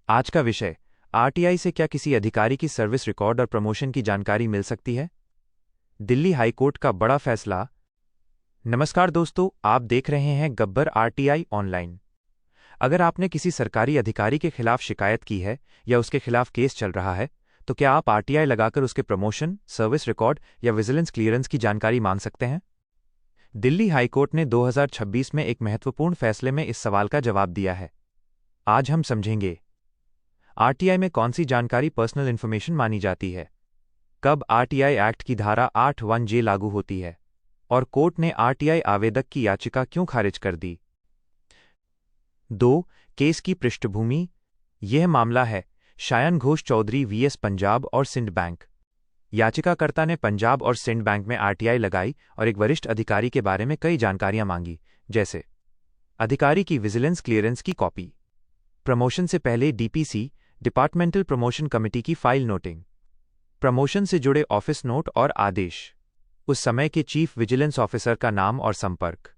आज का विषय, आरटीआई से क्या किसी अधिकारी की सर्विस रिकॉर्ड और प्रमोशन की जानकारी मिल सकती है? दिल्ली हाईकोर्ट का बड़ा फैसला। नमस्कार दोस्तों, आप देख रहे हैं गब्बर आरटीआई ऑनलाइन। अगर आपने किसी सरकारी अधिकारी के खिलाफ शिकायत की है या उसके खिलाफ केस चल रहा है, तो क्या आप आरटीआई लगाकर उसके प्रमोशन, सर्विस रिकॉर्ड या विजिलेंस क्लियरेंस की जानकारी मांग सकते हैं? दिल्ली हाईकोर्ट ने 2026 में एक महत्वपूर्ण फैसले में इस सवाल का जवाब दिया है। आज हम समझेंगे आरटीआई में कौन सी जानकारी पर्सनल इन्फॉर्मेशन मानी जाती है, कब आरटीआई एक्ट की धारा 8(1)(j लागू होती है, और कोर्ट ने आरटीआई आवेदक की याचिका क्यों खारिज कर दी। 2. केस की पृष्ठभूमि। यह मामला है शायन घोष चौधरी वीएस पंजाब और सिंध बैंक। याचिकाकर्ता ने पंजाब और सिंध बैंक में आरटीआई लगाई और एक वरिष्ठ अधिकारी के बारे में कई जानकारियां मांगी, जैसे अधिकारी की विजिलेंस क्लियरेंस की कॉपी, प्रमोशन से पहले डीपीसी डिपार्टमेंटल प्रमोशन कमेटी की फाइल नोटिंग, प्रमोशन से जुड़े ऑफिस नोट और आदेश, उस समय के चीफ विजिलेंस ऑफिसर का नाम और संपर्क।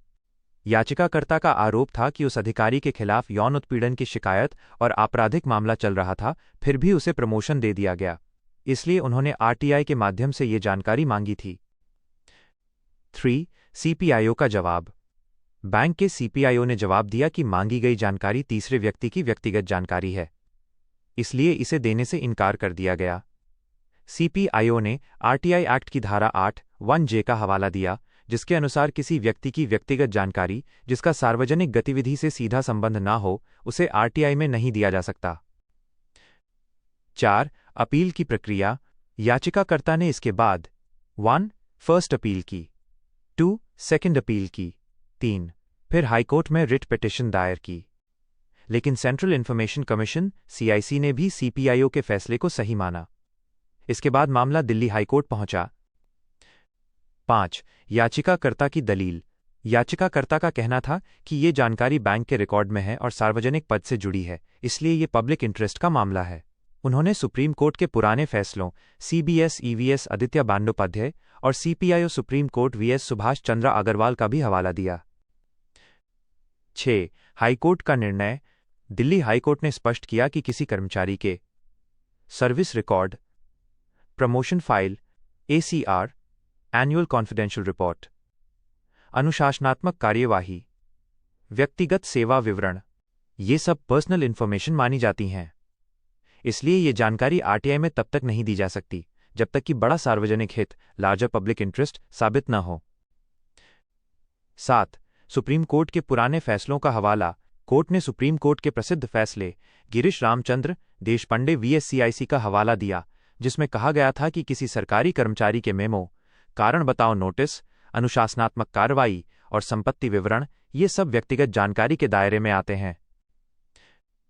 याचिकाकर्ता का आरोप था कि उस अधिकारी के खिलाफ यौन उत्पीड़न की शिकायत और आपराधिक मामला चल रहा था, फिर भी उसे प्रमोशन दे दिया गया, इसलिए उन्होंने आरटीआई के माध्यम से ये जानकारी मांगी थी। 3. सीपीआईओ का जवाब। बैंक के सीपीआईओ ने जवाब दिया कि मांगी गई जानकारी तीसरे व्यक्ति की व्यक्तिगत जानकारी है, इसलिए इसे देने से इनकार कर दिया गया। सीपीआईओ ने आरटीआई एक्ट की धारा 8(1)(j का हवाला दिया, जिसके अनुसार किसी व्यक्ति की व्यक्तिगत जानकारी जिसका सार्वजनिक गतिविधि से सीधा संबंध न हो, उसे आरटीआई में नहीं दिया जा सकता। 4. अपील की प्रक्रिया। याचिकाकर्ता ने इसके बाद 1. फर्स्ट अपील की, 2. सेकंड अपील की, 3. फिर हाईकोर्ट में रिट पिटीशन दायर की, लेकिन सेंट्रल इंफॉर्मेशन कमीशन (CIC) ने भी सीपीआईओ के फैसले को सही माना। इसके बाद मामला दिल्ली हाईकोर्ट पहुंचा। 5. याचिकाकर्ता की दलील। याचिकाकर्ता का कहना था कि ये जानकारी बैंक के रिकॉर्ड में है और सार्वजनिक पद से जुड़ी है, इसलिए ये पब्लिक इंटरेस्ट का मामला है। उन्होंने सुप्रीम कोर्ट के पुराने फैसलों CBS EVS आदित्य बंदोपाध्याय और सीपीआईओ supreme court VS Subhash Chandra Agarwal का भी हवाला दिया। 6. हाईकोर्ट का निर्णय। दिल्ली हाईकोर्ट ने स्पष्ट किया कि किसी कर्मचारी के service record, promotion file ACR, annual confidential report, अनुशासनात्मक कार्यवाही, व्यक्तिगत सेवा विवरण, ये सब पर्सनल इन्फॉर्मेशन मानी जाती हैं, इसलिए ये जानकारी आरटीआई में तब तक नहीं दी जा सकती जब तक कि बड़ा सार्वजनिक हित लार्जर पब्लिक इंटरेस्ट साबित न हो। 7. सुप्रीम कोर्ट के पुराने फैसलों का हवाला। कोर्ट ने सुप्रीम कोर्ट के प्रसिद्ध फैसले गिरीश रामचंद्र देशपांडे VS CIC का हवाला दिया, जिसमें कहा गया था कि किसी सरकारी कर्मचारी के मेमो, कारण बताओ नोटिस, अनुशासनात्मक कार्रवाई और संपत्ति विवरण, ये सब व्यक्तिगत जानकारी के दायरे में आते हैं।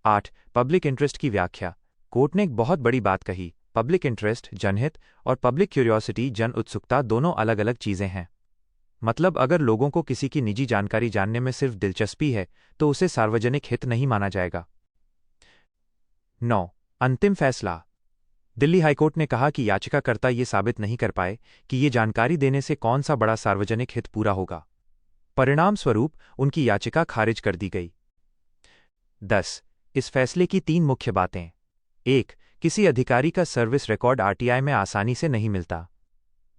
8. पब्लिक इंटरेस्ट की व्याख्या। कोर्ट ने एक बहुत बड़ी बात कही, पब्लिक इंटरेस्ट जनहित और पब्लिक क्यूरियोसिटी जन उत्सुकता दोनों अलग अलग चीजें हैं। मतलब अगर लोगों को किसी की निजी जानकारी जानने में सिर्फ दिलचस्पी है तो उसे सार्वजनिक हित नहीं माना जाएगा। 9. अंतिम फैसला। दिल्ली हाईकोर्ट ने कहा कि याचिकाकर्ता ये साबित नहीं कर पाए कि ये जानकारी देने से कौन सा बड़ा सार्वजनिक हित पूरा होगा। परिणाम स्वरूप उनकी याचिका खारिज कर दी गई। 10. इस फैसले की 3 मुख्य बातें। 1. किसी अधिकारी का सर्विस रिकॉर्ड आरटीआई में आसानी से नहीं मिलता।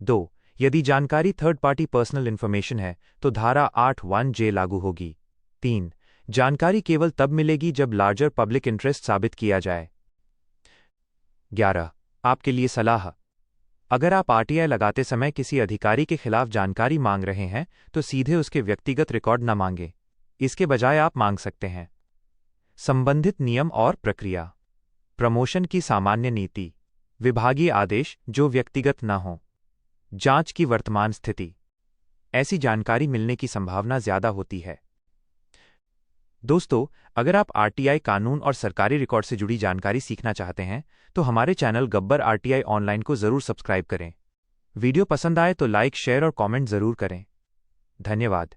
2. यदि जानकारी थर्ड पार्टी पर्सनल इन्फॉर्मेशन है तो धारा 8(1)(j लागू होगी। 3. जानकारी केवल तब मिलेगी जब लार्जर पब्लिक इंटरेस्ट साबित किया जाए। 11. आपके लिए सलाह। अगर आप आरटीआई लगाते समय किसी अधिकारी के खिलाफ जानकारी मांग रहे हैं तो सीधे उसके व्यक्तिगत रिकॉर्ड न मांगें, इसके बजाय आप मांग सकते हैं संबंधित नियम और प्रक्रिया, प्रमोशन की सामान्य नीति, विभागीय आदेश जो व्यक्तिगत न हो, जांच की वर्तमान स्थिति। ऐसी जानकारी मिलने की संभावना ज्यादा होती है। दोस्तों, अगर आप आरटीआई कानून और सरकारी रिकॉर्ड से जुड़ी जानकारी सीखना चाहते हैं तो हमारे चैनल गब्बर आरटीआई ऑनलाइन को जरूर सब्सक्राइब करें। वीडियो पसंद आए तो लाइक, शेयर और कमेंट जरूर करें। धन्यवाद।